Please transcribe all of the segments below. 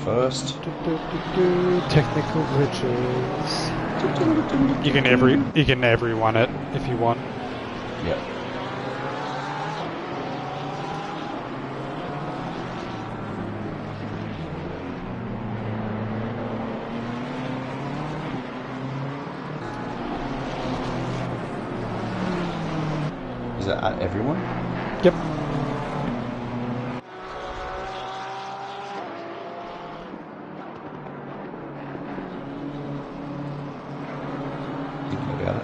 first. Technical glitches. You can everyone it if you want. Yep. Is that at everyone? Yep. Thinking about it.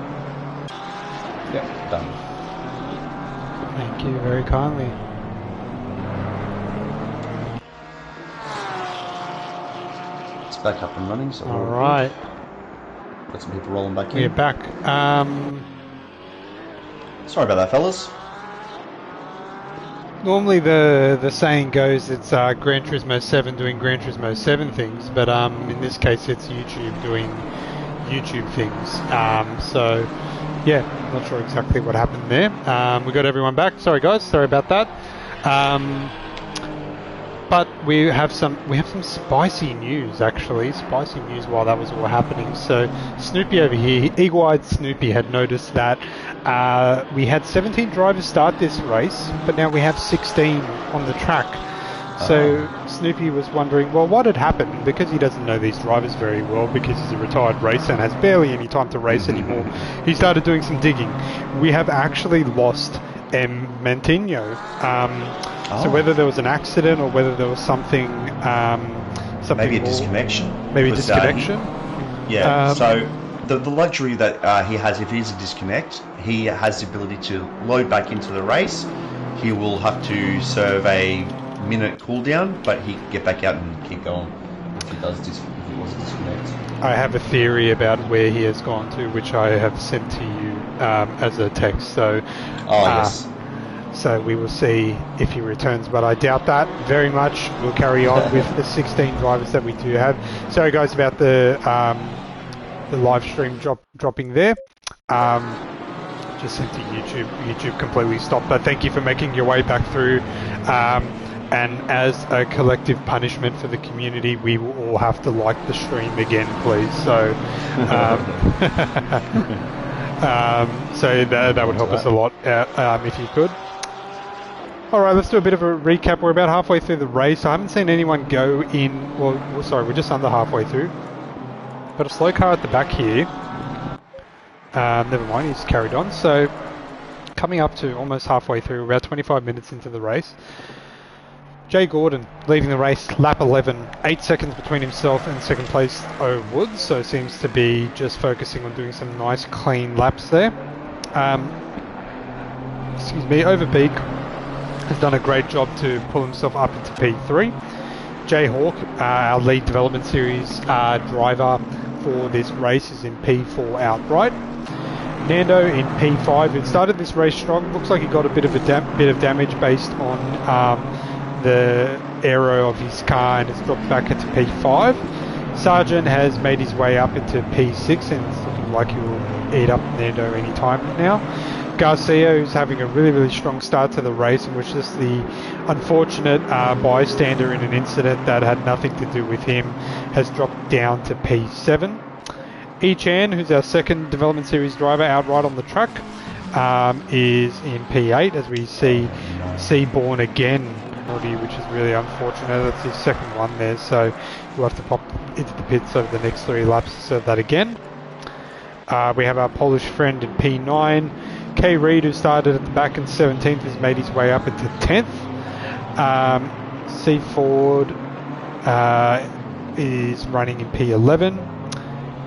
Yep, done. Thank you very kindly. It's back up and running, so All right. Got some people rolling back in. We're back. Sorry about that, fellas. Normally the saying goes it's Gran Turismo 7 doing Gran Turismo 7 things, but in this case it's YouTube doing YouTube things. So yeah, not sure exactly what happened there. We got everyone back. Sorry guys, sorry about that. But we have some spicy news actually. Spicy news while that was all happening. So Snoopy over here, eagle-eyed Snoopy, had noticed that we had 17 drivers start this race, but now we have 16 on the track. So Snoopy was wondering, well, what had happened? Because he doesn't know these drivers very well, because he's a retired racer and has barely any time to race anymore, he started doing some digging. We have actually lost M. Mantinho. So whether there was an accident or whether there was something Maybe a disconnection. Maybe a disconnection? So the luxury that he has, if he is a disconnect, he has the ability to load back into the race. He will have to serve a minute cooldown, but he can get back out and keep going if it was a disconnect. I have a theory about where he has gone to, which I have sent to you as a text. So, yes. So we will see if he returns, but I doubt that very much. We'll carry on with the 16 drivers that we do have. Sorry guys about the live stream dropping there. Just sent to YouTube. YouTube completely stopped, but thank you for making your way back through. And as a collective punishment for the community, we will all have to like the stream again, please. So, so that would help us a lot if you could. All right, let's do a bit of a recap. We're about halfway through the race. I haven't seen anyone go in. Well, sorry, we're just under halfway through. Got a slow car at the back here. Never mind, he's carried on. So, coming up to almost halfway through, about 25 minutes into the race. Jay Gordon leading the race, lap 11, 8 seconds between himself and second place O Woods, so seems to be just focusing on doing some nice clean laps there. Excuse me, Overpeak has done a great job to pull himself up into P3. Jay Hawk, our lead development series driver for this race, is in P4 outright. Nando in P5, who started this race strong, looks like he got a bit of damage based on the aero of his car and has dropped back into P5. Sargent has made his way up into P6 and it's looking like he will eat up Nando any time now. Garcia, who's having a really strong start to the race and was just the unfortunate bystander in an incident that had nothing to do with him, has dropped down to P7. E-Chan, who's our second development series driver outright on the track, is in P8 as we see Seaborn again, which is really unfortunate. That's his second one there, so we'll have to pop into the pits over the next 3 laps to serve that again. We have our Polish friend in P9. K. Reed, who started at the back in 17th, has made his way up into 10th. C. Ford is running in P11.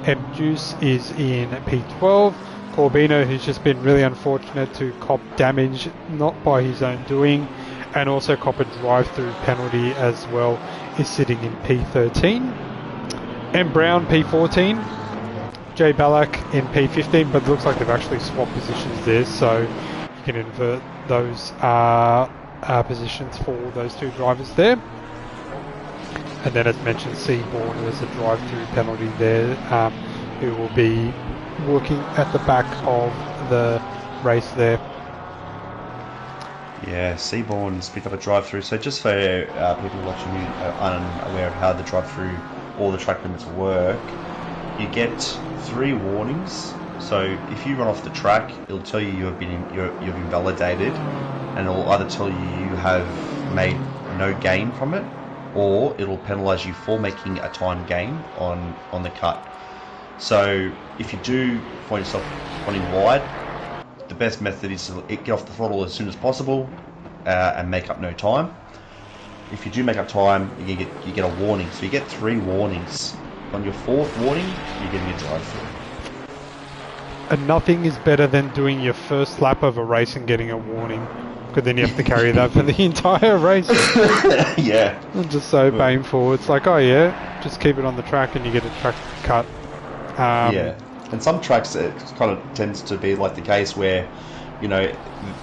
M. Juice is in P12. Corbino, who's just been really unfortunate to cop damage, not by his own doing, and also cop a drive-through penalty as well, is sitting in P13. M. Brown, P14. Jay Ballack in P15, but it looks like they've actually swapped positions there, so you can invert those positions for those 2 drivers there. And then as mentioned, Seaborn, there's a drive-through penalty there, who will be working at the back of the race there. Yeah, Seabourne's picked up a drive-through. So just for people watching who are unaware of how the drive-through or the track limits work, you get 3 warnings. So if you run off the track, it'll tell you you've invalidated, and it'll either tell you you have made no gain from it, or it'll penalise you for making a time gain on the cut. So if you do find yourself running wide, the best method is to get off the throttle as soon as possible and make up no time. If you do make up time, you get a warning. So you get 3 warnings. On your 4th warning, you're getting a drive-through. And nothing is better than doing your first lap of a race and getting a warning, because then you have to carry that for the entire race. Yeah. It's just so painful. It's like, oh yeah, just keep it on the track and you get a track cut. Yeah. And some tracks, it kind of tends to be like the case where, you know,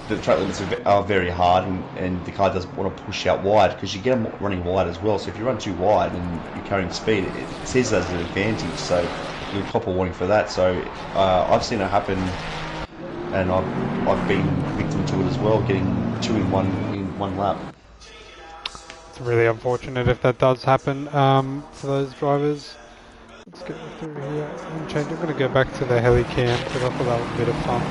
the track limits are very hard, and the car doesn't want to push out wide, because you get them running wide as well. So if you run too wide and you're carrying speed, it sees it as an advantage. So you'll cop a warning for that. So I've seen it happen, and I've been victim to it as well, getting 2 in one lap. It's really unfortunate if that does happen for those drivers. Let's get through here. I'm going to go back to the heli cam because I thought that was a bit of fun.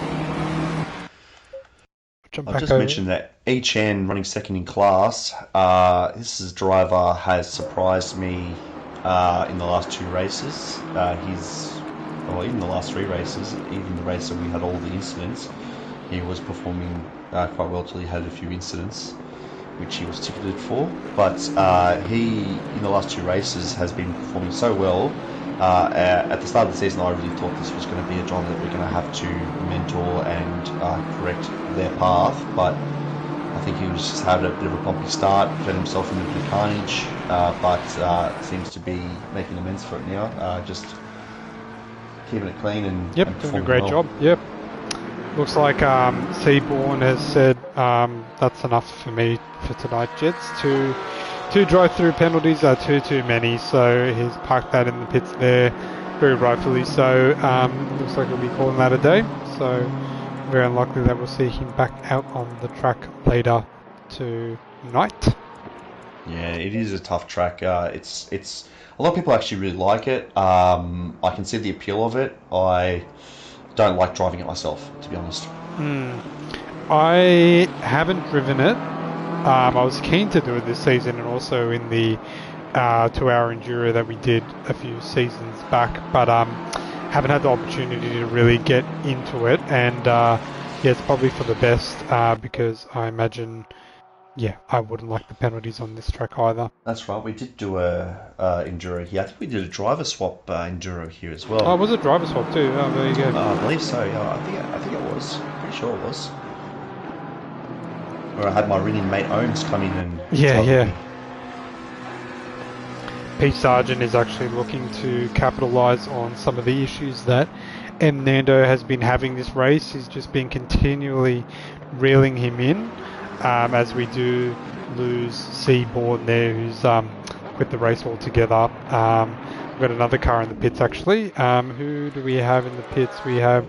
I've just mentioned that HN running second in class. This driver has surprised me in the last 2 races. Even the last 3 races, even the race that we had all the incidents, he was performing quite well till he had a few incidents, which he was ticketed for. But he, in the last 2 races, has been performing so well. At the start of the season, I really thought this was going to be a driver that we're going to have to mentor and correct their path, but I think he was just had a bit of a bumpy start, got himself into the carnage, but seems to be making amends for it now, just keeping it clean and doing a great job. Yep. Looks like Seabourne has said that's enough for me for tonight, Jets. Two drive-through penalties are too many, so he's parked that in the pits there, very rightfully so. Looks like he'll be calling that a day, so very unlikely that we'll see him back out on the track later tonight. Yeah, it is a tough track. It's a lot of people actually really like it. I can see the appeal of it. I don't like driving it myself, to be honest. I haven't driven it. I was keen to do it this season, and also in the 2-hour enduro that we did a few seasons back, but haven't had the opportunity to really get into it, and it's probably for the best, because I imagine I wouldn't like the penalties on this track either. That's right, we did do a enduro here. I think we did a driver swap enduro here as well. Oh, was it driver swap too? Oh, there you go. I believe so, yeah. I think it was. Pretty sure it was. Where I had my ringing mate Owens come in and... Yeah. Pete Sargent is actually looking to capitalise on some of the issues that M. Nando has been having this race. He's just been continually reeling him in, as we do lose Seabourne there, who's quit the race altogether. We've got another car in the pits actually. Who do we have in the pits? We have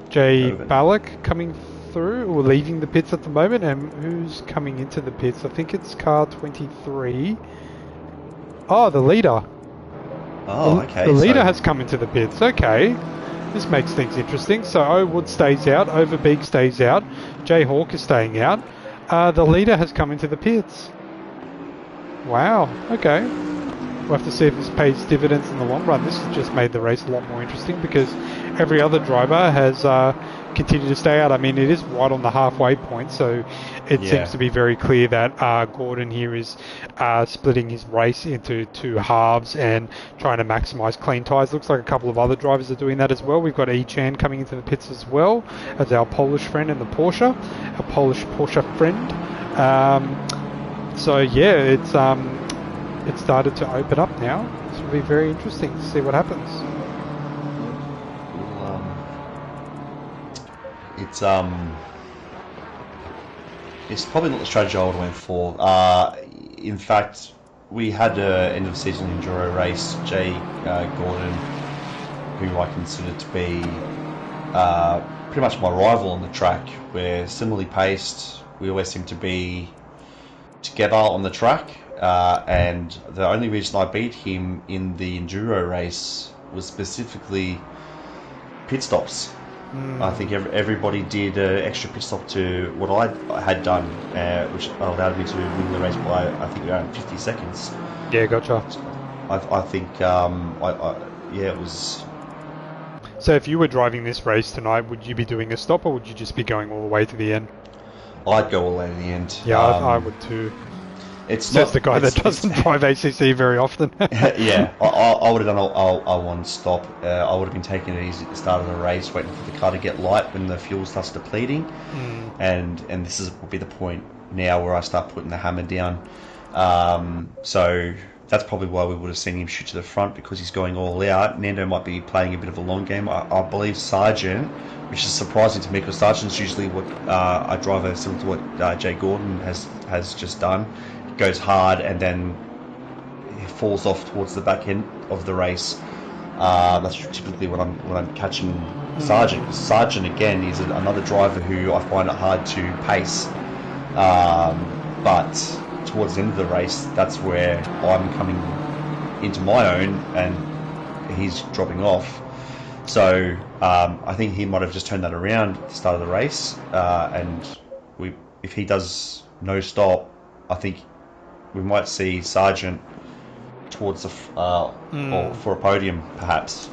Jay Ballack coming through, or leaving the pits at the moment, and who's coming into the pits? I think it's car 23. Oh, the leader. Oh, okay. The leader has come into the pits. Okay. This makes things interesting. So Owood stays out, Overbeek stays out, Jay Hawk is staying out. The leader has come into the pits. Wow. Okay. We'll have to see if this pays dividends in the long run. This has just made the race a lot more interesting, because every other driver has continued to stay out. I mean, it is right on the halfway point, so it seems to be very clear that Gordon here is splitting his race into 2 halves and trying to maximise clean tyres. Looks like a couple of other drivers are doing that as well. We've got E-Chan coming into the pits as well as our Polish friend in the Porsche, our Polish Porsche friend. It's started to open up now. This will be very interesting to see what happens. It's probably not the strategy I would have went for. In fact, we had an end of season enduro race. Jay Gordon, who I consider to be pretty much my rival on the track. We're similarly paced. we always seem to be together on the track. And the only reason I beat him in the enduro race was specifically pit stops. I think everybody did an extra pit stop to what I had done, which allowed me to win the race by, I think, around 50 seconds. Yeah, gotcha. I think, yeah, it was... So if you were driving this race tonight, would you be doing a stop, or would you just be going all the way to the end? I'd go all the way to the end. Yeah, I would too. It's Says not the guy that doesn't drive ACC very often. Yeah, I would have done a one stop. I would have been taking it easy at the start of the race, waiting for the car to get light when the fuel starts depleting, and this will be the point now where I start putting the hammer down. So that's probably why we would have seen him shoot to the front, because he's going all out. Nando might be playing a bit of a long game. I believe Sargent, which is surprising to me because Sargent's usually what a driver similar to what Jay Gordon has just done. Goes hard and then he falls off towards the back end of the race. That's typically when I'm catching Sargent. Sargent again is another driver who I find it hard to pace. But towards the end of the race, that's where I'm coming into my own and he's dropping off. So I think he might have just turned that around at the start of the race. And if he does no stop, I think we might see Sargent towards the or for a podium, perhaps.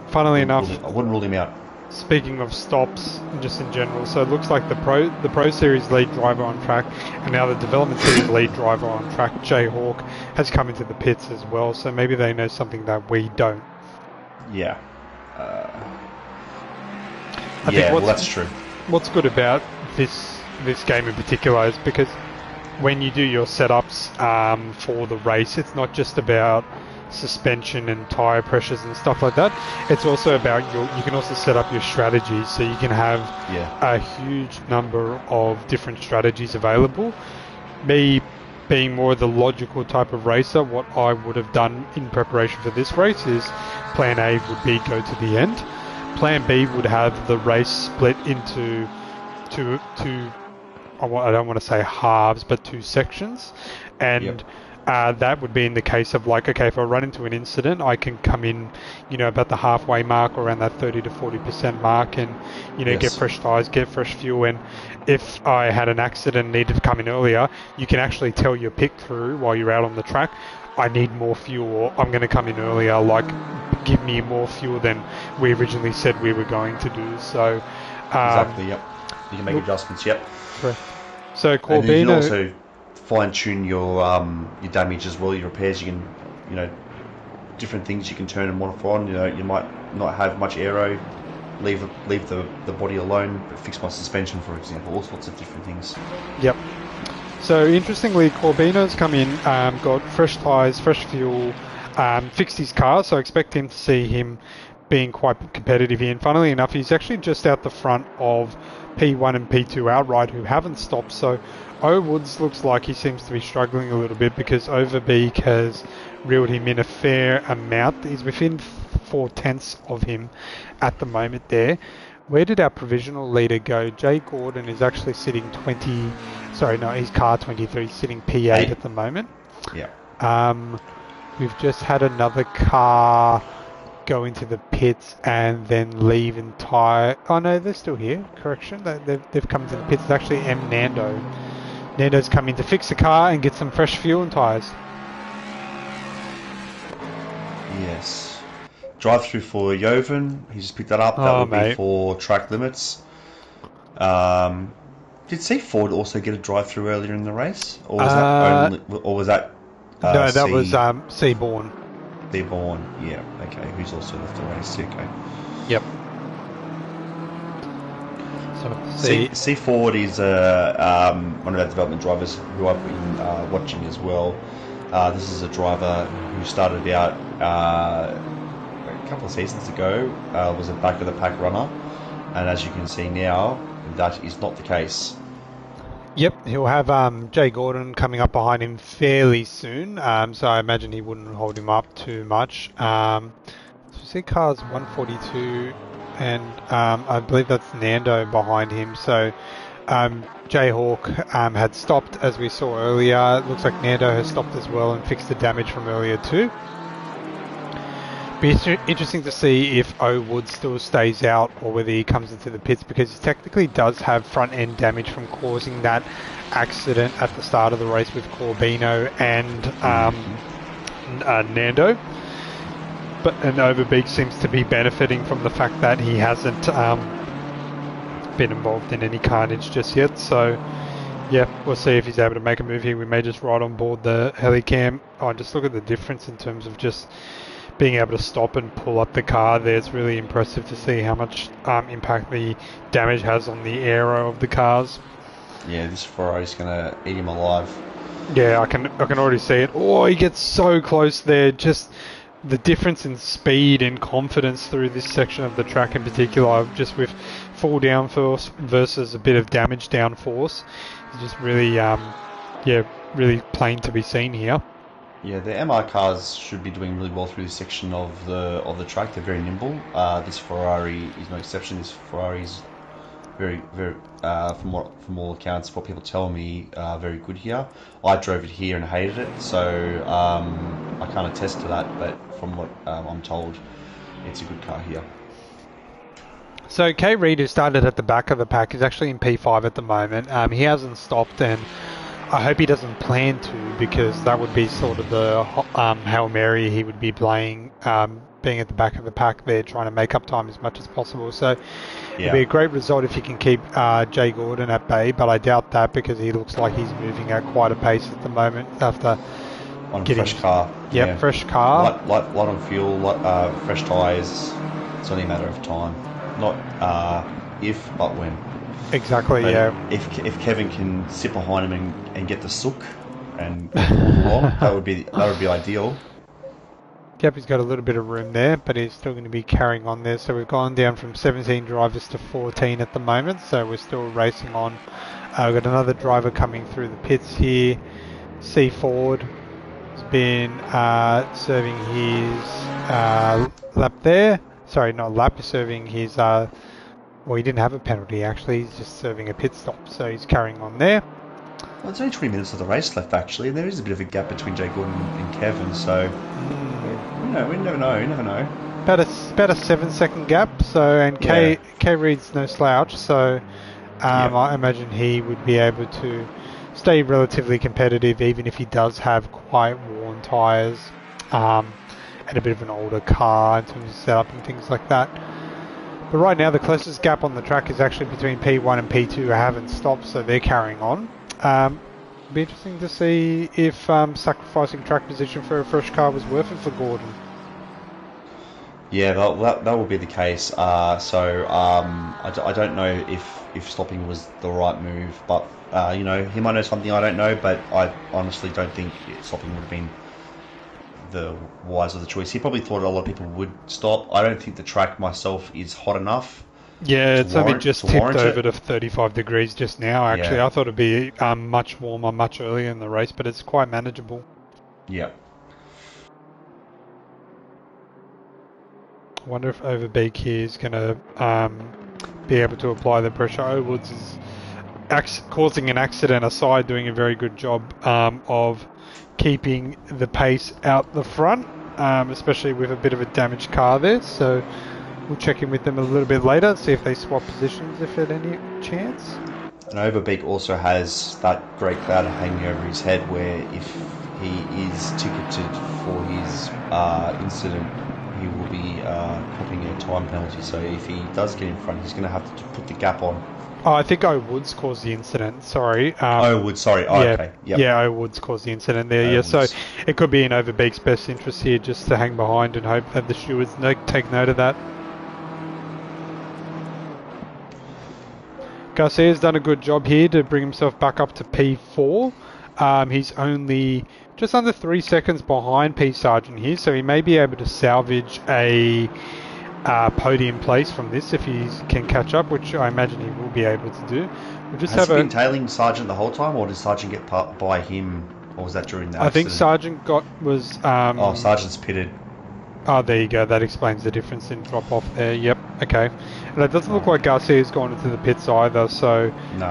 Funnily enough, I wouldn't rule him out. Speaking of stops, just in general, so it looks like the Pro Series lead driver on track, and now the Development Series lead driver on track, Jay Hawk, has come into the pits as well. So maybe they know something that we don't. Yeah. I think that's true. What's good about this game in particular is because when you do your setups for the race, it's not just about suspension and tire pressures and stuff like that. It's also about you can also set up your strategies, so you can have a huge number of different strategies available. Me being more the logical type of racer, what I would have done in preparation for this race is plan A would be go to the end. Plan B would have the race split into two I don't want to say halves, but two sections, and that would be in the case of like, okay, if I run into an incident, I can come in, about the halfway mark, or around that 30 to 40% mark, and get fresh tires, get fresh fuel. And if I had an accident and needed to come in earlier, you can actually tell your pit crew while you're out on the track, I need more fuel, or I'm going to come in earlier, like give me more fuel than we originally said we were going to do. So exactly, yep. You can make adjustments, yep. Correct. So Corbino, and you can also fine tune your damage as well, your repairs. You can, different things you can turn and modify on. You might not have much aero, leave the body alone, but fix my suspension, for example. All sorts of different things. Yep. So interestingly, Corbino's come in, got fresh tyres, fresh fuel, fixed his car. So I expect him to see him being quite competitive here. And funnily enough, he's actually just out the front of P1 and P2 outright, who haven't stopped. So Woods looks like he seems to be struggling a little bit because Overbeek has reeled him in a fair amount. He's within 4/10 of him at the moment there. Where did our provisional leader go? Jay Gordon is actually sitting his car 23, sitting P8 at the moment. Yeah. We've just had another car go into the pits and then leave entire... Oh no, they're still here. Correction, they've come into the pits. It's actually Nando. Nando's come in to fix the car and get some fresh fuel and tyres. Yes. Drive through for Joven. He just picked that up. That would be for track limits. Did C4 also get a drive through earlier in the race, or was that no, that was Seaborn. Seaborn, yeah, okay. Who's also left the race? Okay. Yep. So C4 is one of our development drivers who I've been watching as well. This is a driver who started out a couple of seasons ago, was a back of the pack runner, and as you can see now, that is not the case. Yep, he'll have Jay Gordon coming up behind him fairly soon, so I imagine he wouldn't hold him up too much. So see cars 142, and I believe that's Nando behind him, so Jayhawk had stopped, as we saw earlier. It looks like Nando has stopped as well and fixed the damage from earlier too. Be interesting to see if Wood still stays out or whether he comes into the pits, because he technically does have front end damage from causing that accident at the start of the race with Corbino and Nando. But Overbeek seems to be benefiting from the fact that he hasn't been involved in any carnage just yet. So yeah, we'll see if he's able to make a move here. We may just ride on board the helicam. Just look at the difference in terms of just being able to stop and pull up the car there. It's really impressive to see how much impact the damage has on the aero of the cars. Yeah, this Ferrari's going to eat him alive. Yeah, I can already see it. Oh, he gets so close there. Just the difference in speed and confidence through this section of the track in particular, just with full downforce versus a bit of damage downforce, is just really, really plain to be seen here. Yeah, the MR cars should be doing really well through this section of the track. They're very nimble. This Ferrari is no exception. This Ferrari is very, from all accounts, what people tell me, very good here. I drove it here and hated it, so I can't attest to that. But from what I'm told, it's a good car here. So K Reid, who started at the back of the pack, is actually in P5 at the moment. He hasn't stopped, and I hope he doesn't plan to, because that would be sort of the Hail Mary he would be playing, being at the back of the pack there, trying to make up time as much as possible. So it'd be a great result if he can keep Jay Gordon at bay, but I doubt that, because he looks like he's moving at quite a pace at the moment after on a fresh car. Yep, yeah. Fresh car. Light on fuel, fresh tyres. It's only a matter of time. Not if, but when. Exactly, but yeah. If Kevin can sit behind him and get the sook and along, that would be ideal. Yep, he's got a little bit of room there, but he's still going to be carrying on there. So we've gone down from 17 drivers to 14 at the moment, so we're still racing on. We've got another driver coming through the pits here. C Ford has been serving his lap there. Sorry, not lap, he's serving his... well, he didn't have a penalty, actually. He's just serving a pit stop, so he's carrying on there. Well, it's only 20 minutes of the race left, actually, and there is a bit of a gap between Jay Gordon and Kevin, so... we never know. About a 7-second gap, so, and K Reid's no slouch, so I imagine he would be able to stay relatively competitive, even if he does have quite worn tyres, and a bit of an older car in terms of setup and things like that. But right now, the closest gap on the track is actually between P1 and P2, who haven't stopped, so they're carrying on. Be interesting to see if sacrificing track position for a fresh car was worth it for Gordon. Yeah, that will be the case. I don't know if stopping was the right move, but he might know something I don't know. But I honestly don't think stopping would have been the wiser the choice. He probably thought a lot of people would stop. I don't think the track myself is hot enough. Yeah, it's only just tipped over to 35 degrees just now, actually. Yeah. I thought it'd be much warmer, much earlier in the race, but it's quite manageable. Yeah. I wonder if Overbeek here is going to be able to apply the pressure. Woods is causing an accident aside, doing a very good job of keeping the pace out the front, especially with a bit of a damaged car there. So we'll check in with them a little bit later, see if they swap positions, if at any chance. And Overbeek also has that great cloud hanging over his head, where if he is ticketed for his incident, he will be copping a time penalty. So if he does get in front, he's going to have to put the gap on. Oh, I think Woods caused the incident, sorry. Woods, sorry. Oh, yeah, okay. Yep. Yeah, Woods caused the incident there. Yeah, so it could be in Overbeek's best interest here just to hang behind and hope that the stewards take note of that. Garcia's done a good job here to bring himself back up to P4. He's only just under 3 seconds behind P Sargent here, so he may be able to salvage a podium place from this if he can catch up, which I imagine he will be able to do. We'll just Has he been tailing Sargent the whole time, or did Sargent get by him, or was that during the accident? I think Sargent was... Sargent's pitted. Oh, there you go. That explains the difference in drop-off there. Yep. Okay. And it doesn't look like Garcia's gone into the pits either, so... No.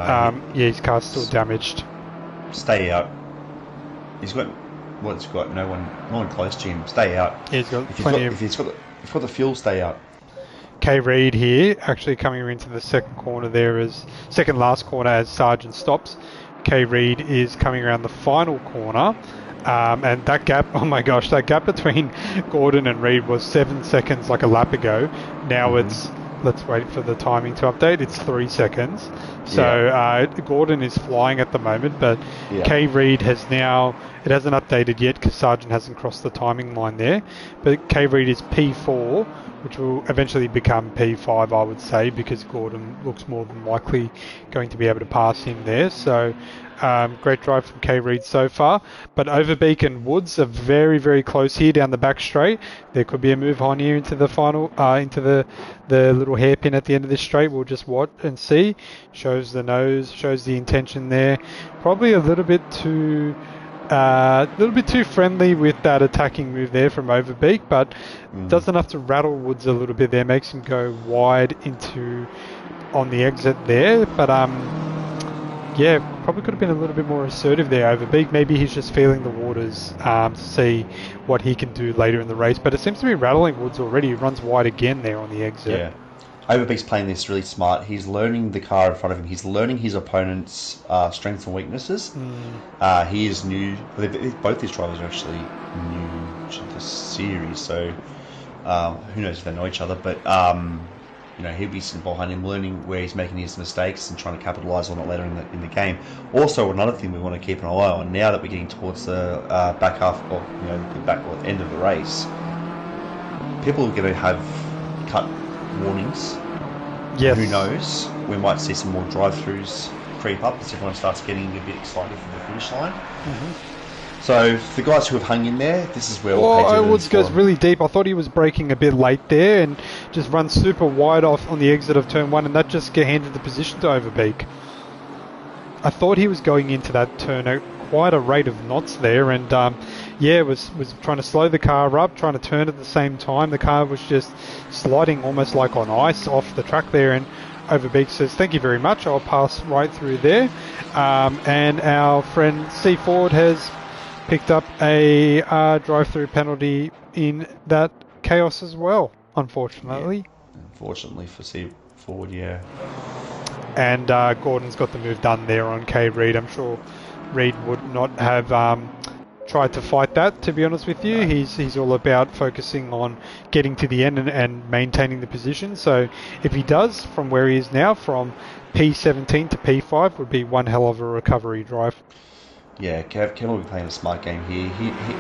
Yeah, his car's still damaged. Stay out. He's got... Well, it's got no one close to him. Stay out. Yeah, he's got plenty of... If he's got the fuel, stay out. K. Reed here, actually coming into the second last corner as Sargent stops. K. Reed is coming around the final corner. And that gap, oh my gosh, that gap between Gordon and Reed was 7 seconds like a lap ago. Now it's, let's wait for the timing to update, it's 3 seconds. So Gordon is flying at the moment, but K. Reed has now, it hasn't updated yet because Sargent hasn't crossed the timing line there, but K. Reed is P4, which will eventually become P5, I would say, because Gordon looks more than likely going to be able to pass him there. So great drive from K. Reed so far. But Overbeek and Woods are very, very close here down the back straight. There could be a move on here into the final, into the little hairpin at the end of this straight. We'll just watch and see. Shows the nose, shows the intention there. Probably a little bit too friendly with that attacking move there from Overbeek, but does enough to rattle Woods a little bit there, makes him go wide on the exit there. But yeah, probably could have been a little bit more assertive there, Overbeek. Maybe he's just feeling the waters to see what he can do later in the race. But it seems to be rattling Woods already. He runs wide again there on the exit. Yeah. Overbeek's playing this really smart. He's learning the car in front of him. He's learning his opponent's strengths and weaknesses. He is new. Both these drivers are actually new to the series, so who knows if they know each other. But he'll be sitting behind him, learning where he's making his mistakes and trying to capitalise on it later in the game. Also, another thing we want to keep an eye on now that we're getting towards the back half, or the end of the race, people are going to have cut warnings. Yes. Who knows? We might see some more drive-throughs creep up as everyone starts getting a bit excited for the finish line. So the guys who have hung in there, this is where all pay Woods goes really deep. I thought he was braking a bit late there and just runs super wide off on the exit of turn 1, and that just handed the position to Overbeek. I thought he was going into that turn at quite a rate of knots there, and was trying to slow the car up, trying to turn at the same time. The car was just sliding almost like on ice off the track there, and Overbeek says, "Thank you very much, I'll pass right through there." And our friend C. Ford has picked up a drive-through penalty in that chaos as well, unfortunately. Yeah. Unfortunately for C. Ford, yeah. And Gordon's got the move done there on K. Reed. I'm sure Reed would not have tried to fight that, to be honest with you. He's all about focusing on getting to the end and maintaining the position. So if he does, from where he is now, from P17 to P5, would be one hell of a recovery drive. Yeah, Kevin will be playing a smart game here.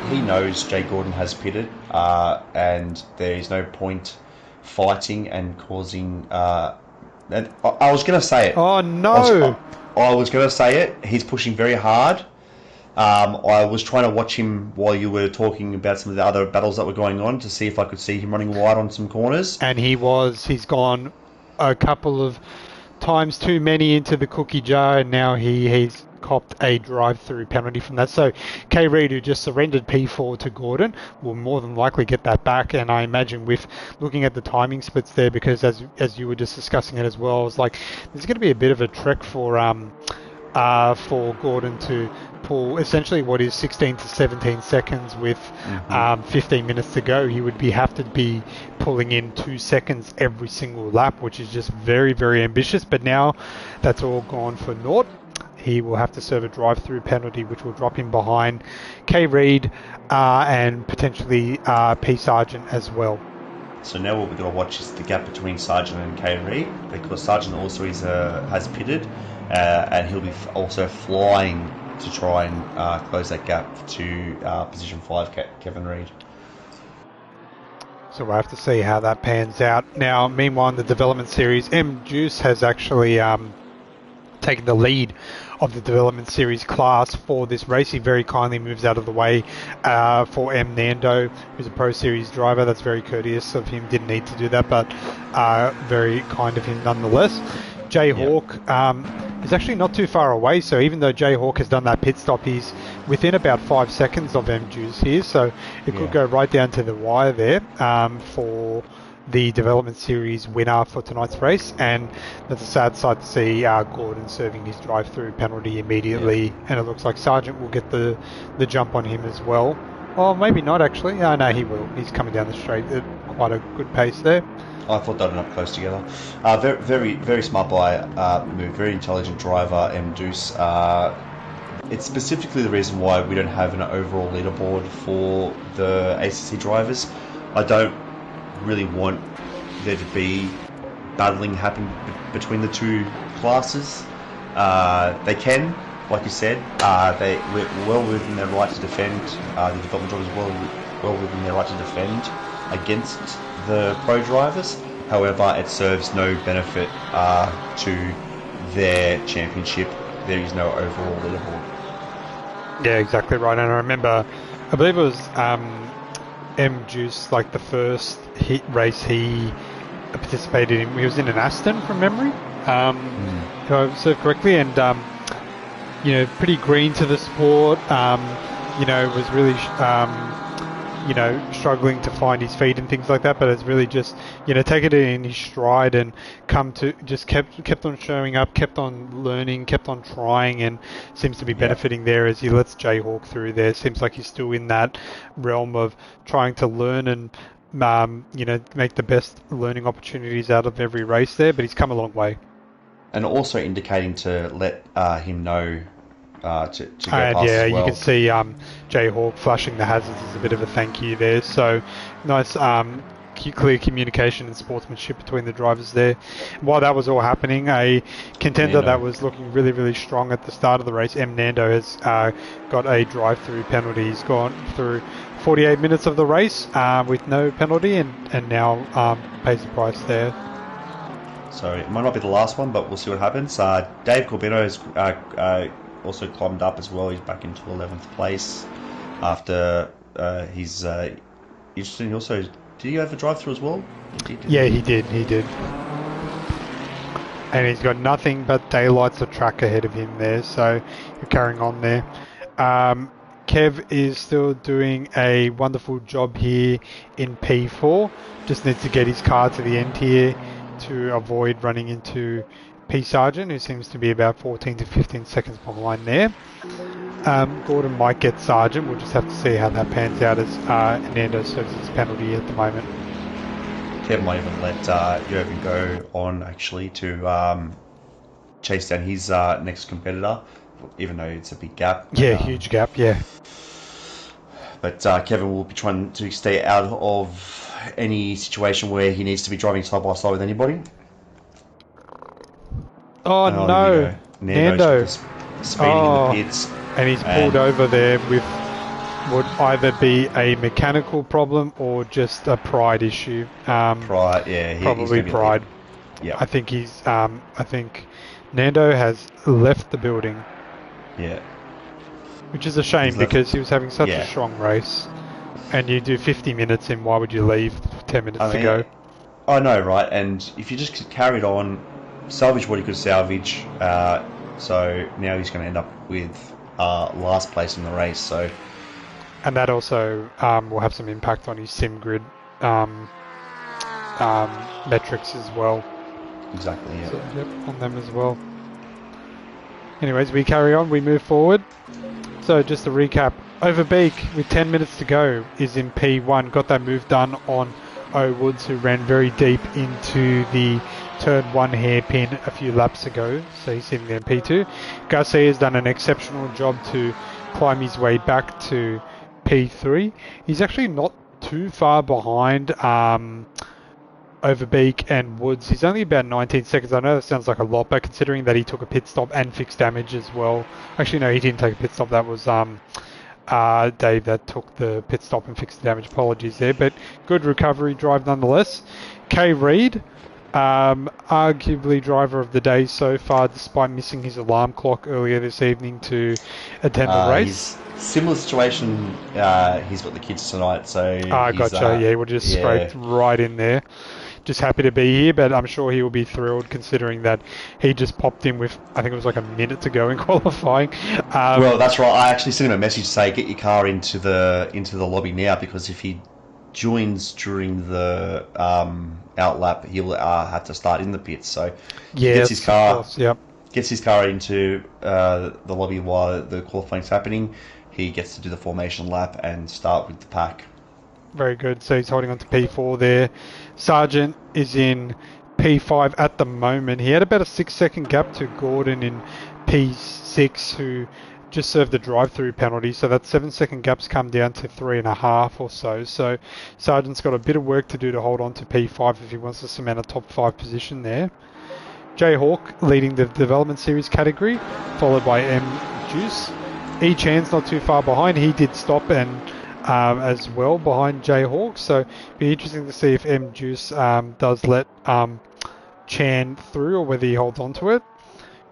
He knows Jay Gordon has pitted, and there is no point fighting and causing... and I was going to say it. Oh, no! I was going to say it. He's pushing very hard. I was trying to watch him while you were talking about some of the other battles that were going on to see if I could see him running wide on some corners. And he's gone a couple of times too many into the cookie jar, and now he's copped a drive-through penalty from that. So K. Reed, who just surrendered P4 to Gordon, will more than likely get that back. And I imagine with looking at the timing splits there, because as you were just discussing it as well, I was like, there's going to be a bit of a trick for Gordon to pull essentially what is 16 to 17 seconds with 15 minutes to go. He would have to be pulling in 2 seconds every single lap, which is just very, very ambitious. But now that's all gone for naught. He will have to serve a drive-through penalty, which will drop him behind K. Reed and potentially P. Sargent as well. So now what we've got to watch is the gap between Sargent and K. Reed, because Sargent also has pitted, and he'll be also flying to try and close that gap to position 5, Kevin Reed. So we'll have to see how that pans out. Now, meanwhile, in the development series, M. Juice has actually taken the lead of the development series class for this race. He very kindly moves out of the way for M. Nando, who's a Pro Series driver. That's very courteous of him. Didn't need to do that, but very kind of him nonetheless. Jay Hawk is actually not too far away. So even though Jay Hawk has done that pit stop, he's within about 5 seconds of MJuice here. So it could go right down to the wire there for the development series winner for tonight's race. And that's a sad sight to see Gordon serving his drive-through penalty immediately. And it looks like Sargent will get the jump on him as well. Or maybe not actually. No, he will. He's coming down the straight at quite a good pace there. I thought they were up close together. Very, very, very smart by move. Very intelligent driver, Deuce. It's specifically the reason why we don't have an overall leaderboard for the ACC drivers. I don't really want there to be battling happen between the two classes. They can, like you said, we're well within their right to defend. The development drivers well within their right to defend against the pro drivers. However, it serves no benefit to their championship. There is no overall leaderboard. Yeah, exactly right. And I remember, I believe it was MJuice, like the first race he participated in. He was in an Aston from memory, if I observed correctly, and pretty green to the sport. Was really struggling to find his feet and things like that, but it's really just, taken it in his stride and just kept on showing up, kept on learning, kept on trying, and seems to be benefiting there as he lets Jay Hawk through there. Seems like he's still in that realm of trying to learn and, make the best learning opportunities out of every race there, but he's come a long way. And also indicating to let him know to go past as well. You can see Jay Hawk flashing the hazards as a bit of a thank you there. So nice, clear communication and sportsmanship between the drivers there. While that was all happening, a contender that was looking really, really strong at the start of the race, Nando, has got a drive-through penalty. He's gone through 48 minutes of the race with no penalty, and now pays the price there. So it might not be the last one, but we'll see what happens. Dave Corbino has also climbed up as well. He's back into 11th place after he's interesting. Also, did he have a drive-through as well? He did. And he's got nothing but daylights of track ahead of him there, so you're carrying on there. Kev is still doing a wonderful job here in P4. Just needs to get his car to the end here to avoid running into P. Sargent, who seems to be about 14 to 15 seconds behind there. Gordon might get Sargent. We'll just have to see how that pans out as Nando serves his penalty at the moment. Kev might even let Jurgen go on actually to chase down his next competitor, even though it's a big gap. Yeah, huge gap, yeah. But Kevin will be trying to stay out of any situation where he needs to be driving side by side with anybody. Oh no, Nando speeding in the pits, and he's pulled over there with would either be a mechanical problem or just a pride issue. Pride, yeah, probably pride. Yeah, I think he's. I think Nando has left the building. Yeah, which is a shame because he was having such a strong race, and you do 50 minutes in. Why would you leave 10 minutes to go? I know, right? And if you just carried on. Salvage what he could salvage, so now he's going to end up with last place in the race. So, and that also will have some impact on his sim grid metrics as well. Exactly. Yeah. So, on them as well. Anyways, we carry on. We move forward. So just to recap, Overbeek with 10 minutes to go is in P1. Got that move done on O Woods, who ran very deep into the turn 1 hairpin a few laps ago, so he's sitting there in P2. Garcia has done an exceptional job to climb his way back to P3. He's actually not too far behind Overbeek and Woods. He's only about 19 seconds. I know that sounds like a lot, but considering that he took a pit stop and fixed damage as well. Actually, no, he didn't take a pit stop. That was Dave that took the pit stop and fixed the damage. Apologies there, but good recovery drive nonetheless. Kay Reid, arguably driver of the day so far, despite missing his alarm clock earlier this evening to attend the race. Similar situation, he's got the kids tonight, so... gotcha, he would just scraped right in there. just happy to be here, but I'm sure he will be thrilled considering that he just popped in with, I think it was like a minute to go in qualifying. Well, that's right. I actually sent him a message to say get your car into the lobby now, because if he joins during the out lap, he'll have to start in the pits. So he Yes, gets his car, of course, yep. gets his car into the lobby while the qualifying's happening. He gets to do the formation lap and start with the pack. Very good. So he's holding on to P4 there. Sargent is in P5 at the moment. He had about a 6-second gap to Gordon in P6, who just served the drive-through penalty. So that 7-second gap's come down to 3.5 or so. So Sargent's got a bit of work to do to hold on to P5 if he wants to cement a top 5 position there. Jayhawk leading the development series category, followed by M Juice. E Chan's not too far behind. He did stop and as well behind Jayhawk, so it'd be interesting to see if M Juice does let Chan through or whether he holds on to it.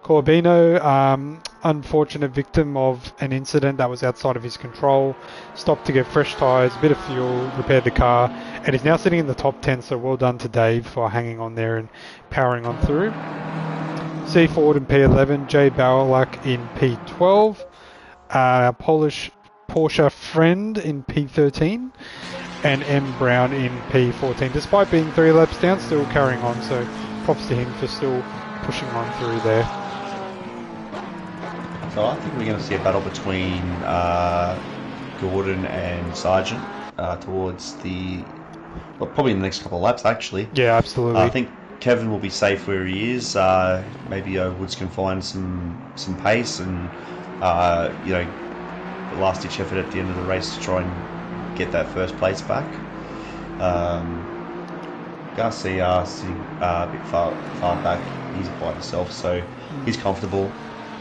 Corbino, unfortunate victim of an incident that was outside of his control, stopped to get fresh tyres, a bit of fuel, repaired the car, and is now sitting in the top 10, so well done to Dave for hanging on there and powering on through. C Ford in P11, Jay Bauerlach in P12, Polish Porsche Friend in P13, and M Brown in P14. Despite being 3 laps down, still carrying on, so props to him for still pushing on through there. So I think we're going to see a battle between Gordon and Sargent towards probably in the next couple of laps, actually. Yeah, absolutely. I think Kevin will be safe where he is. Maybe Woods can find some pace and last-ditch effort at the end of the race to try and get that first place back. Garcia sitting a bit far back. He's by himself, so he's comfortable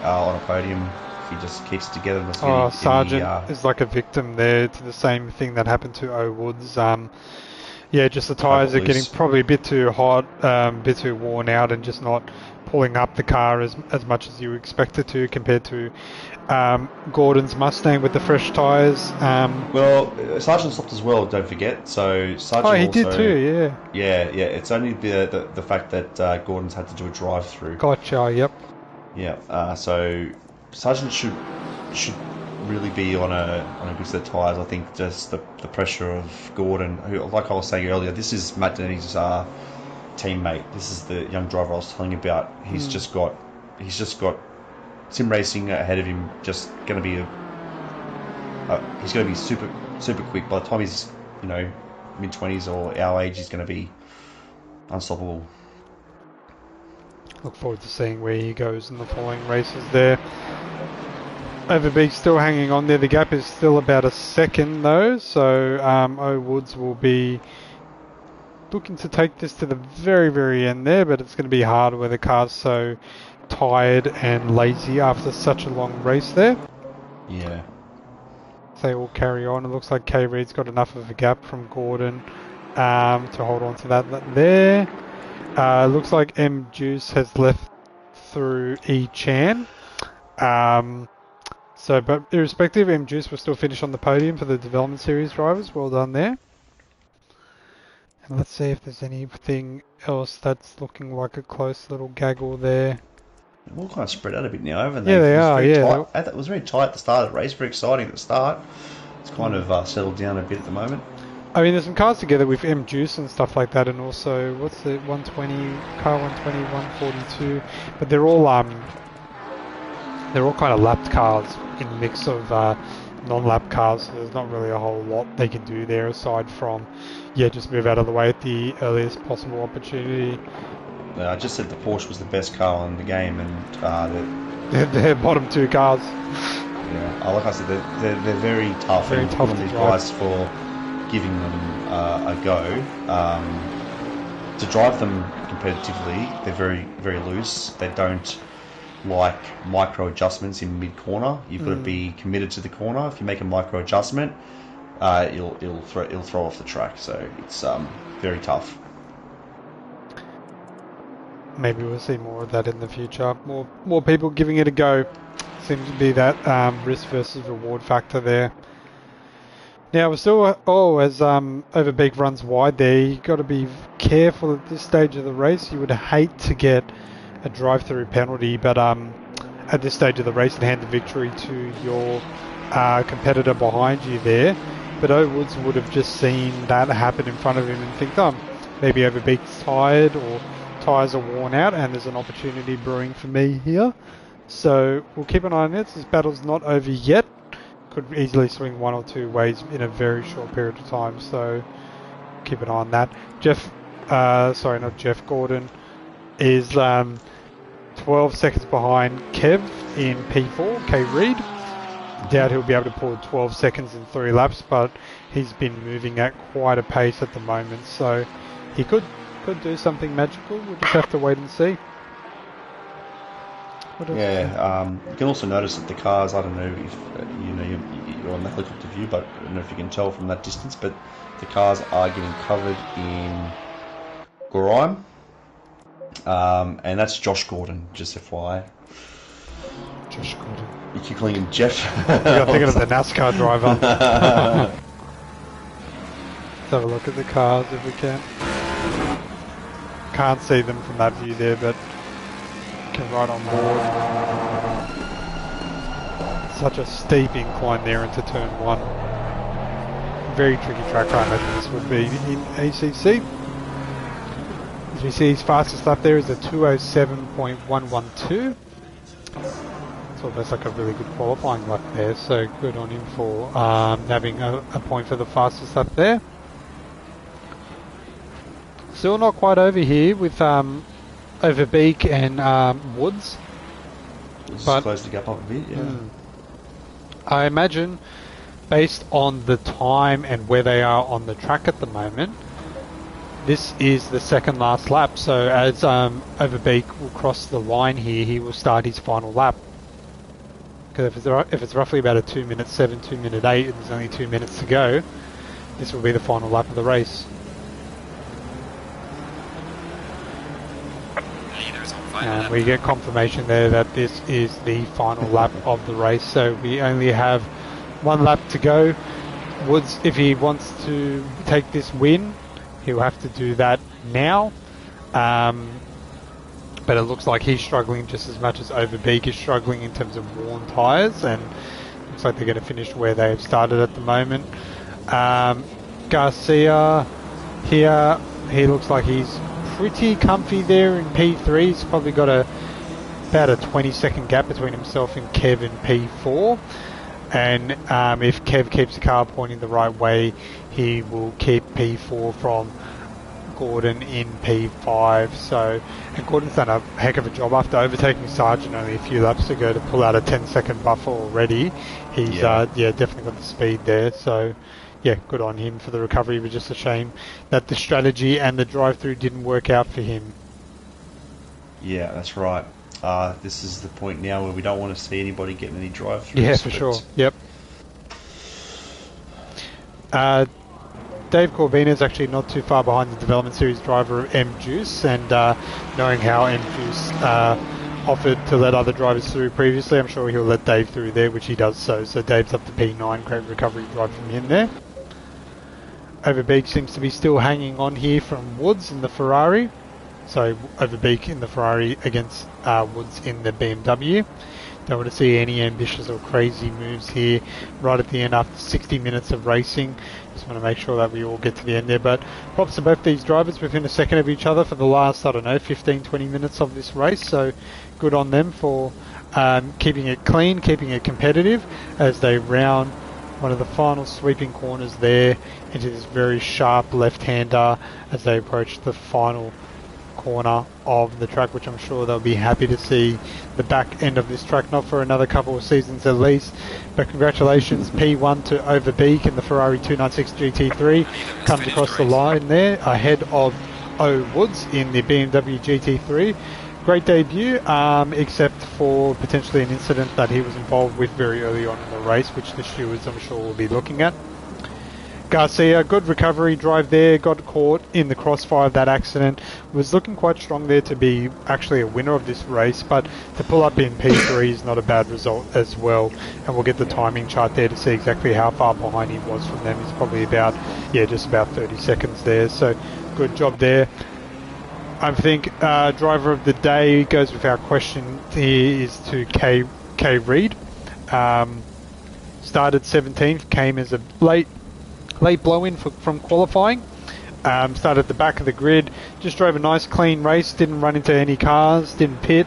on a podium if he just keeps it together. Sargent is like a victim there to the same thing that happened to O Woods. Yeah, just the tyres are getting probably a bit too hot, a bit too worn out, and just not pulling up the car as much as you expect it to compared to Gordon's Mustang with the fresh tyres. Well, Sargent stopped as well, don't forget. So Sargent he did too, yeah. Yeah. It's only the fact that Gordon's had to do a drive-through. Gotcha, yep. Yeah, so Sargent should really be on a good set of tyres. I think just the pressure of Gordon, who, like I was saying earlier, this is Matt Denny's teammate. This is the young driver I was telling you about. He's just got sim racing ahead of him. Just going to be he's going to be super quick. By the time he's mid-20s or our age, he's going to be unstoppable. Look forward to seeing where he goes in the following races there. Overbeek still hanging on there. The gap is still about a second though, so O Woods will be looking to take this to the very, very end there, but it's going to be hard where the car's so tired and lazy after such a long race there. Yeah. They will carry on. It looks like K Reed's got enough of a gap from Gordon to hold on to that there. Looks like M Juice has left through E Chan. But irrespective, M Juice will still finish on the podium for the development series drivers. Well done there. And let's see if there's anything else that's looking like a close little gaggle there. They're all kind of spread out a bit now, haven't they? Yeah, they are, yeah. It was very tight at the start of the race, very exciting at the start. It's kind of settled down a bit at the moment. I mean, there's some cars together with M Juice and stuff like that, and also, what's the 120, car 120, 142, but they're all kind of lapped cars in the mix of non-lap cars, so there's not really a whole lot they can do there aside from, just move out of the way at the earliest possible opportunity. I just said the Porsche was the best car in the game, and they're bottom 2 cars. Yeah, like I said, they're very tough. Very tough to these drive. guys for giving them a go. To drive them competitively, they're very, very loose. They don't like micro adjustments in mid-corner. You've got to be committed to the corner. If you make a micro adjustment, it'll throw off the track. So it's very tough. Maybe we'll see more of that in the future. More people giving it a go. Seems to be that risk versus reward factor there. Now we're still, as Overbeek runs wide there, you got to be careful at this stage of the race. You would hate to get a drive-through penalty, but at this stage of the race, to hand the victory to your competitor behind you there. But Woods would have just seen that happen in front of him and think, oh, maybe Overbeek's tired or tyres are worn out, and there's an opportunity brewing for me here. So we'll keep an eye on it. This battle's not over yet. Could easily swing one or two ways in a very short period of time, so keep an eye on that. Gordon is 12 seconds behind Kev in P4, K Reed. Doubt he'll be able to pull 12 seconds in 3 laps, but he's been moving at quite a pace at the moment, so he could do something magical. We'll just have to wait and see. Yeah, you can also notice that the cars, I don't know if you're on the helicopter view, but I don't know if you can tell from that distance, but the cars are getting covered in grime, and that's Josh Gordon, just FYI. Josh Gordon. You keep calling him Jeff. You're thinking of the NASCAR driver. Let's have a look at the cars if we can. Can't see them from that view there, but can right on board. Such a steep incline there into turn 1. Very tricky track, I imagine this would be in ACC. As you see, his fastest lap there is a 2:07.112. It's almost like a really good qualifying lap there, so good on him for having a point for the fastest lap there. Still not quite over here with Overbeek and Woods. But close the gap up a bit, yeah. I imagine, based on the time and where they are on the track at the moment, this is the second last lap. So as Overbeek will cross the line here, he will start his final lap. Because if it's roughly about a 2:07, 2:08, and there's only 2 minutes to go, this will be the final lap of the race. And we get confirmation there that this is the final lap of the race, so we only have 1 lap to go. Woods, if he wants to take this win, he'll have to do that now. But it looks like he's struggling just as much as Overbeek is struggling in terms of worn tyres, and looks like they're going to finish where they've started at the moment. Garcia here, he looks like he's pretty comfy there in P3. He's probably got about a 20-second gap between himself and Kev in P4. And if Kev keeps the car pointing the right way, he will keep P4 from Gordon in P5. So, and Gordon's done a heck of a job after overtaking Sargent only a few laps ago to pull out a 10-second buffer already. He's definitely got the speed there. So yeah, good on him for the recovery. It was just a shame that the strategy and the drive-through didn't work out for him. Yeah, that's right. This is the point now where we don't want to see anybody getting any drive-throughs. Yeah, for sure. Yep. Dave Corbina is actually not too far behind the Development Series driver M Juice, and knowing how M Juice offered to let other drivers through previously, I'm sure he'll let Dave through there, which he does so. So Dave's up to P9, great recovery drive from him there. Overbeek seems to be still hanging on here from Woods in the Ferrari. So Overbeek in the Ferrari against Woods in the BMW. Don't want to see any ambitious or crazy moves here right at the end after 60 minutes of racing. Just want to make sure that we all get to the end there. But props to both these drivers within a second of each other for the last, 15-20 minutes of this race. So good on them for keeping it clean, keeping it competitive as they round one of the final sweeping corners there into this very sharp left-hander as they approach the final corner of the track, which I'm sure they'll be happy to see the back end of this track, not for another couple of seasons at least. But congratulations, P1 to Overbeek in the Ferrari 296 GT3 comes across the line there ahead of O Woods in the BMW GT3. Great debut, except for potentially an incident that he was involved with very early on in the race, which the stewards I'm sure will be looking at. Garcia, good recovery drive there, got caught in the crossfire of that accident, was looking quite strong there to be actually a winner of this race, but to pull up in P3 is not a bad result as well, and we'll get the timing chart there to see exactly how far behind he was from them. He's probably about, just about 30 seconds there, so good job there. I think driver of the day goes with our question here is to K Reed. Started 17th, came as a late blow-in from qualifying. Started at the back of the grid, just drove a nice clean race, didn't run into any cars, didn't pit,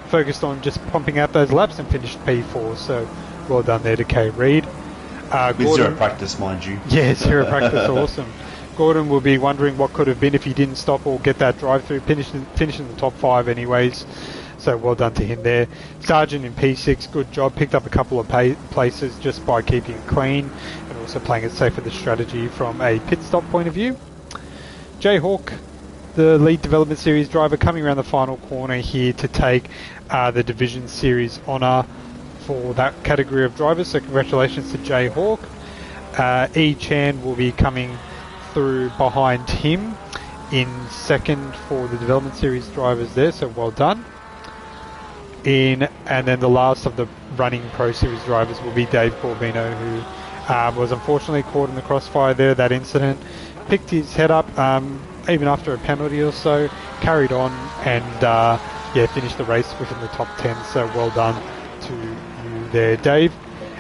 focused on just pumping out those laps and finished P4, so well done there to K Reed. With Gordon, zero practice, mind you. Yeah, zero practice, awesome. Gordon will be wondering what could have been if he didn't stop or get that drive-through, finishing the top 5 anyways. So well done to him there. Sargent in P6, good job. Picked up a couple of places just by keeping it clean and also playing it safe with the strategy from a pit stop point of view. Jayhawk, the lead development series driver, coming around the final corner here to take the division series honour for that category of drivers. So congratulations to Jayhawk. E Chan will be coming through behind him in second for the development series drivers there, so well done. And then the last of the running Pro Series drivers will be Dave Corbino, who was unfortunately caught in the crossfire there, that incident. Picked his head up even after a penalty or so, carried on and finished the race within the top 10, so well done to you there, Dave.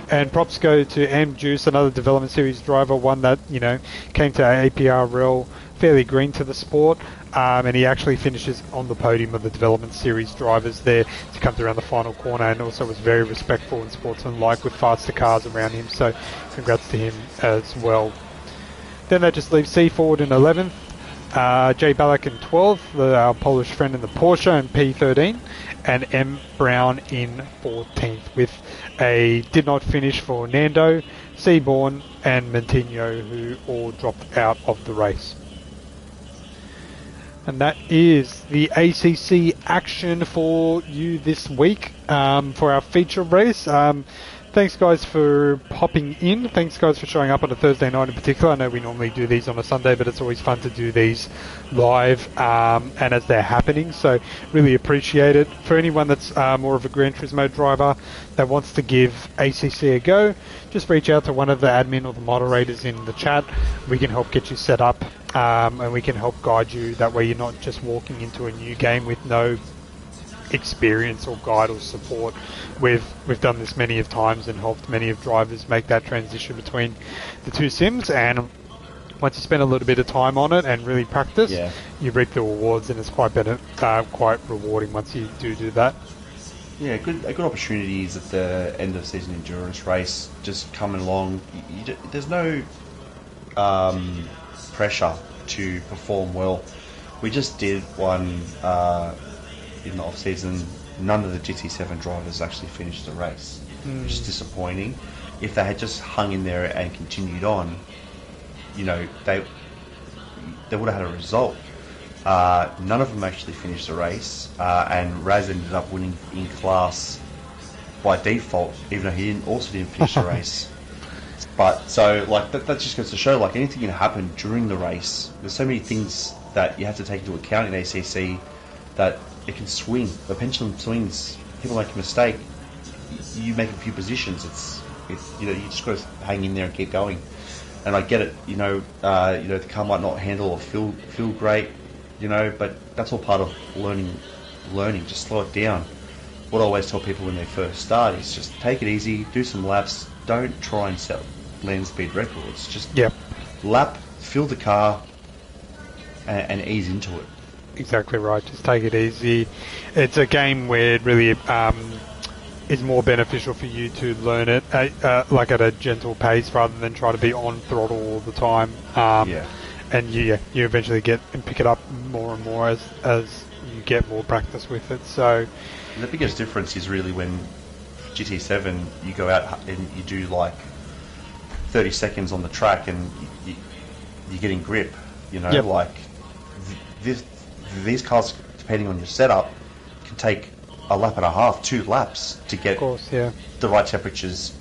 And props go to M Juice, another development series driver, one that came to APRL fairly green to the sport, and he actually finishes on the podium of the development series drivers there. He comes around the final corner and also was very respectful and sportsmanlike with faster cars around him, so congrats to him as well. Then that just leaves C Ford in 11th, Jay Ballack in 12th, our Polish friend in the Porsche in P13, and M Brown in 14th, with a did not finish for Nando, Seaborn and Montigno, who all dropped out of the race. And that is the ACC action for you this week for our feature race. Thanks guys for popping in. Thanks guys for showing up on a Thursday night in particular. I know we normally do these on a Sunday, but it's always fun to do these live and as they're happening. So really appreciate it. For anyone that's more of a Gran Turismo driver that wants to give ACC a go, just reach out to one of the admin or the moderators in the chat. We can help get you set up and we can help guide you. That way you're not just walking into a new game with no experience or guide or support. We've done this many of times and helped many of drivers make that transition between the two sims, and once you spend a little bit of time on it and really practice, you reap the rewards, and it's quite rewarding once you do that. Yeah, a good opportunity is at the end of season endurance race, just coming along. There's no pressure to perform well. We just did one in the off-season. None of the GT7 drivers actually finished the race, which is disappointing. If they had just hung in there and continued on, they would have had a result. None of them actually finished the race, and Raz ended up winning in class by default, even though he also didn't finish the race. But so, that just goes to show, anything can happen during the race. There's so many things that you have to take into account in ACC that it can swing. The pendulum swings. People make a mistake. You make a few positions. You just got to hang in there and keep going. And I get it. The car might not handle or feel great. But that's all part of learning. Just slow it down. What I always tell people when they first start is just take it easy, do some laps. Don't try and set land speed records. Just lap, fill the car, and ease into it. Exactly right. Just take it easy. It's a game where it really is more beneficial for you to learn it at a gentle pace rather than try to be on throttle all the time. And you eventually get and pick it up more and more as you get more practice with it. So the biggest difference is really when GT7 you go out and you do 30 seconds on the track and you're getting grip. These cars, depending on your setup, can take a lap and a half, 2 laps to get the right temperatures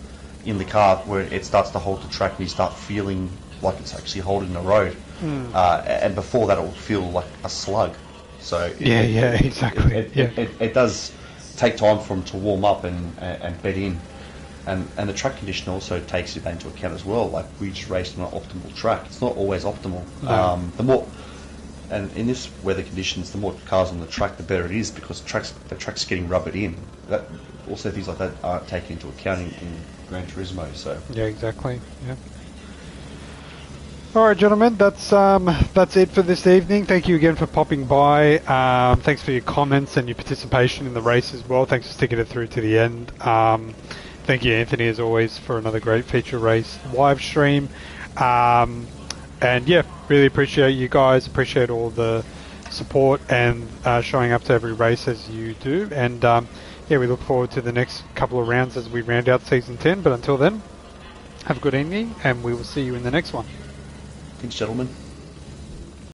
in the car where it starts to hold the track and you start feeling like it's actually holding the road. And before that, it will feel like a slug. So exactly. It does take time for them to warm up and bed in. And the track condition also takes that into account as well. Like, we just raced on an optimal track. It's not always optimal. No. The more, and in this weather conditions, the more cars on the track, the better it is, because the track's getting rubbered in. That also, things like that aren't taken into account in Gran Turismo. So yeah, exactly. Yeah. All right, gentlemen, that's it for this evening. Thank you again for popping by. Thanks for your comments and your participation in the race as well. Thanks for sticking it through to the end. Thank you, Anthony, as always, for another great feature race live stream. And yeah, really appreciate you guys. Appreciate all the support and showing up to every race as you do. And yeah, we look forward to the next couple of rounds as we round out season 10. But until then, have a good evening, and we will see you in the next one. thanks, gentlemen.